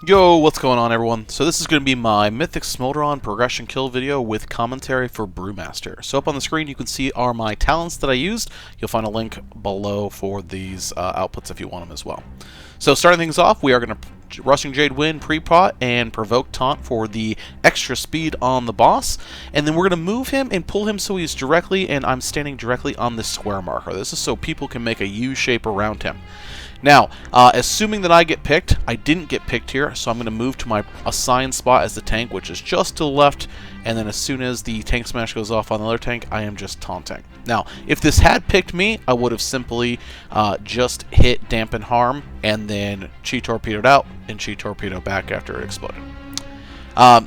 Yo, what's going on everyone? So this is going to be my Mythic Smolderon progression kill video with commentary for Brewmaster. So up on the screen you can see are my talents that I used. You'll find a link below for these outputs if you want them as well. So starting things off, we are going to Rushing Jade Wind pre-pot and Provoke Taunt for the extra speed on the boss. And then we're going to move him and pull him so he's directly, and I'm standing directly on this square marker. This is so people can make a U shape around him. Now, assuming that I get picked, I didn't get picked here, so I'm going to move to my assigned spot as the tank, which is just to the left, and then as soon as the tank smash goes off on the other tank, I am just taunting. Now, if this had picked me, I would have simply just hit Dampen Harm, and then Chi Torpedoed out, and Chi Torpedo back after it exploded.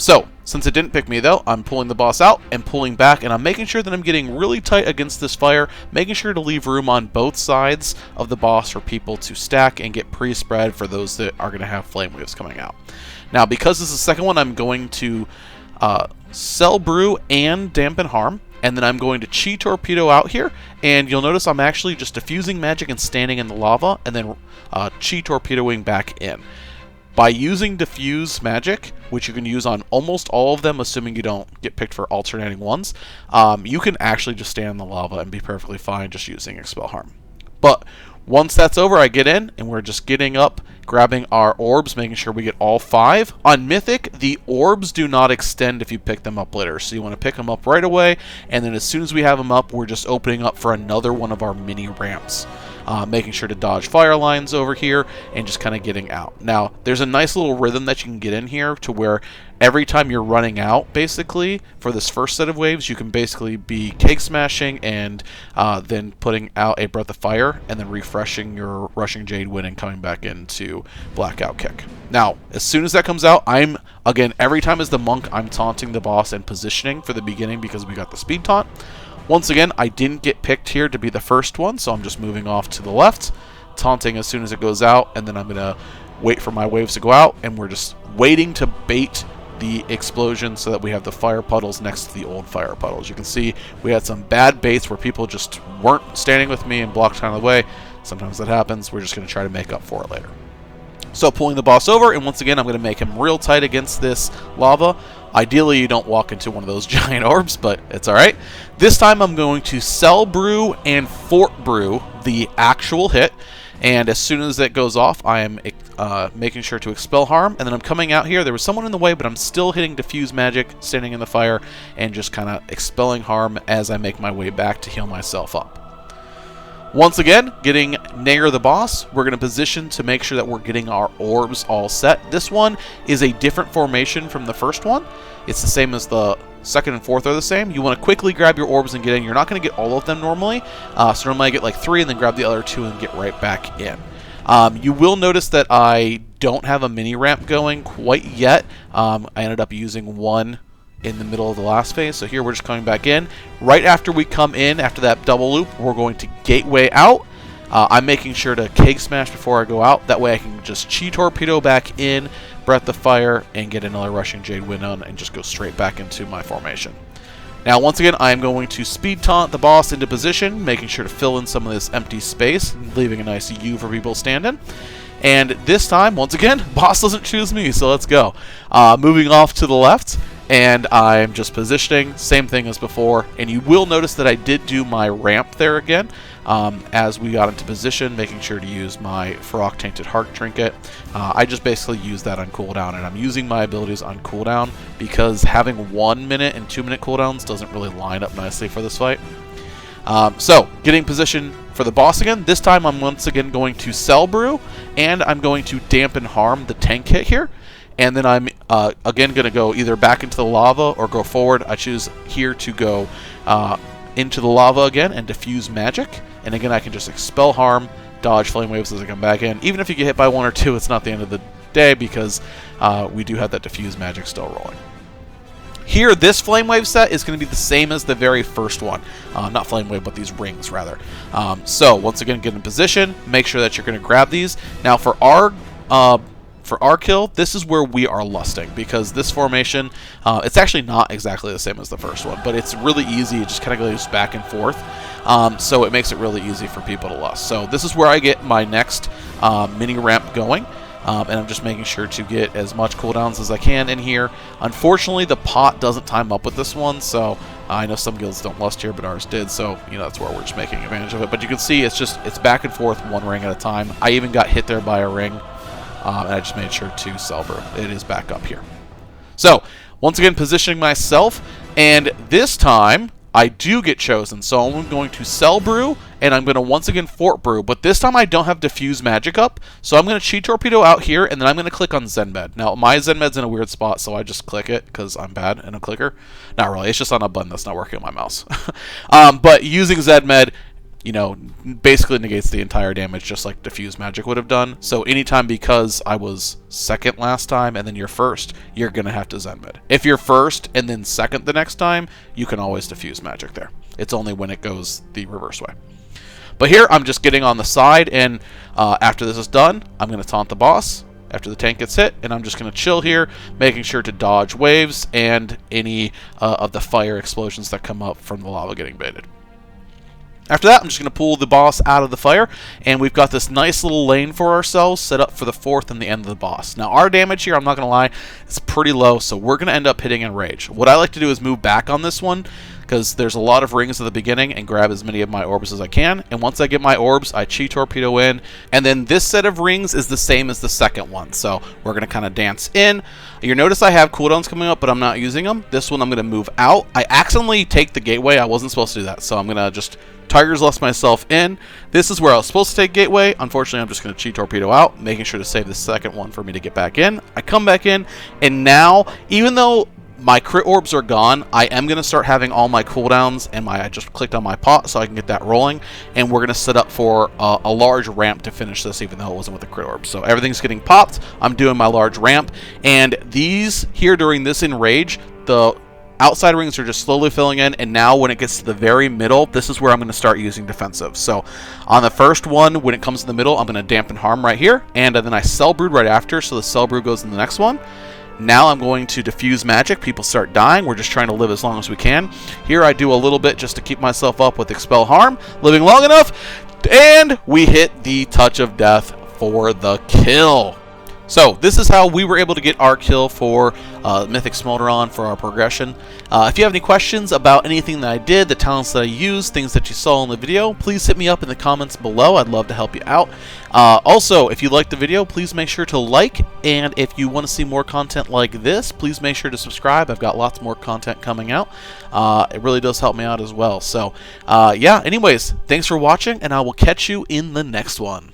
So, since it didn't pick me though, I'm pulling the boss out and pulling back, and I'm making sure that I'm getting really tight against this fire, making sure to leave room on both sides of the boss for people to stack and get pre-spread for those that are going to have flame waves coming out. Now, because this is the second one, I'm going to Sell Brew and Dampen Harm, and then I'm going to Chi Torpedo out here, and you'll notice I'm actually just diffusing magic and standing in the lava, and then Chi Torpedoing back in. By using diffuse magic, which you can use on almost all of them, assuming you don't get picked for alternating ones, you can actually just stand in the lava and be perfectly fine just using Expel Harm. But once that's over, I get in, and we're just getting up, grabbing our orbs, making sure we get all 5. On Mythic, the orbs do not extend if you pick them up later, so you want to pick them up right away, and then as soon as we have them up, we're just opening up for another one of our mini ramps. Making sure to dodge fire lines over here and just kind of getting out. Now, there's a nice little rhythm that you can get in here to where every time you're running out, basically, for this first set of waves, you can basically be cake smashing and then putting out a Breath of Fire and then refreshing your Rushing Jade Wind and coming back into Blackout Kick. Now, as soon as that comes out, again, every time as the monk, I'm taunting the boss and positioning for the beginning because we got the speed taunt. Once again, I didn't get picked here to be the first one, so I'm just moving off to the left, taunting as soon as it goes out, and then I'm going to wait for my waves to go out, and we're just waiting to bait the explosion so that we have the fire puddles next to the old fire puddles. You can see we had some bad baits where people just weren't standing with me and blocked kind of the way. Sometimes that happens. We're just going to try to make up for it later. So pulling the boss over, and once again I'm going to make him real tight against this lava. Ideally you don't walk into one of those giant orbs, but it's alright. This time I'm going to Sell Brew and Fort Brew the actual hit, and as soon as it goes off I am making sure to Expel Harm, and then I'm coming out here. There was someone in the way, but I'm still hitting Diffuse Magic, standing in the fire, and just kind of expelling harm as I make my way back to heal myself up. Once again, getting near the boss, we're going to position to make sure that we're getting our orbs all set. This one is a different formation from the first one. It's the same as the second and fourth are the same. You want to quickly grab your orbs and get in. You're not going to get all of them normally. So normally I get like 3 and then grab the other 2 and get right back in. You will notice that I don't have a mini ramp going quite yet. I ended up using one in the middle of the last phase, so here we're just coming back in. Right after we come in, after that double loop, we're going to gateway out. I'm making sure to cake smash before I go out. That way I can just Chi Torpedo back in, Breath of Fire, and get another Rushing Jade Wind on and just go straight back into my formation. Now, once again, I'm going to speed taunt the boss into position, making sure to fill in some of this empty space, leaving a nice U for people to stand in. And this time, once again, boss doesn't choose me, so let's go. Moving off to the left, and I'm just positioning, same thing as before, and you will notice that I did do my ramp there again as we got into position, making sure to use my Frog Tainted Heart Trinket. I just basically use that on cooldown, and I'm using my abilities on cooldown because having 1 minute and 2 minute cooldowns doesn't really line up nicely for this fight. So, getting position for the boss again. This time I'm once again going to Sell Brew, and I'm going to Dampen Harm the tank hit here. And then I'm again going to go either back into the lava or go forward. I choose here to go into the lava again and diffuse magic. And again, I can just Expel Harm, dodge flame waves as I come back in. Even if you get hit by 1 or 2, it's not the end of the day because we do have that diffuse magic still rolling. Here, this flame wave set is going to be the same as the very first one. Not flame wave, but these rings, rather. So, once again, get in position. Make sure that you're going to grab these. Now, for our kill, this is where we are lusting, because this formation, it's actually not exactly the same as the first one, but it's really easy. It just kind of goes back and forth, so it makes it really easy for people to lust. So this is where I get my next mini ramp going. and I'm just making sure to get as much cooldowns as I can in here. Unfortunately, the pot doesn't time up with this one, so I know some guilds don't lust here, but ours did, so that's where we're just making advantage of it. But you can see it's back and forth, one ring at a time. I even got hit there by a ring, and I just made sure to sell brew. It is back up here. So once again, positioning myself, and this time I do get chosen, so I'm going to sell brew, and I'm going to once again fort brew, but this time I don't have diffuse magic up, so I'm going to chi torpedo out here, and then I'm going to click on Zen Med. Now, my Zen Med's in a weird spot, so I just click it, because I'm bad in a clicker. Not really, it's just on a button that's not working on my mouse. But using Zen Med, basically negates the entire damage, just like diffuse magic would have done. So anytime, because I was second last time and then you're first, you're going to have to Zen Med. If you're first and then second the next time, you can always diffuse magic there. It's only when it goes the reverse way. But here, I'm just getting on the side, and after this is done, I'm going to taunt the boss after the tank gets hit, and I'm just going to chill here, making sure to dodge waves and any of the fire explosions that come up from the lava getting baited. After that, I'm just going to pull the boss out of the fire, and we've got this nice little lane for ourselves set up for the fourth and the end of the boss. Now, our damage here, I'm not going to lie, it's pretty low, so we're going to end up hitting Enrage. What I like to do is move back on this one, because there's a lot of rings at the beginning, and grab as many of my orbs as I can. And once I get my orbs, I chi torpedo in, and then this set of rings is the same as the second one, so we're going to kind of dance in. You'll notice I have cooldowns coming up, but I'm not using them. This one I'm going to move out. I accidentally take the gateway. I wasn't supposed to do that, so I'm going to just Tiger's Lust myself in. This is where I was supposed to take gateway. Unfortunately, I'm just going to chi torpedo out, making sure to save the second one for me to get back in. I come back in, and now, even though my crit orbs are gone, I am going to start having all my cooldowns, and I just clicked on my pot so I can get that rolling, and we're going to set up for a large ramp to finish this, even though it wasn't with the crit orbs. So everything's getting popped. I'm doing my large ramp, and these here during this Enrage, the outside rings are just slowly filling in, and now when it gets to the very middle, this is where I'm going to start using defensive. So on the first one, when it comes to the middle, I'm going to dampen harm right here, and then I sell brewed right after, so the sell brew goes in the next one. Now I'm going to diffuse magic. People start dying. We're just trying to live as long as we can. Here I do a little bit just to keep myself up with expel harm, living long enough, and we hit the touch of death for the kill. So this is how we were able to get our kill for Mythic Smolderon for our progression. If you have any questions about anything that I did, the talents that I used, things that you saw in the video, please hit me up in the comments below. I'd love to help you out. Also, if you liked the video, please make sure to like, and if you want to see more content like this, please make sure to subscribe. I've got lots more content coming out. It really does help me out as well. So, yeah, anyways, thanks for watching, and I will catch you in the next one.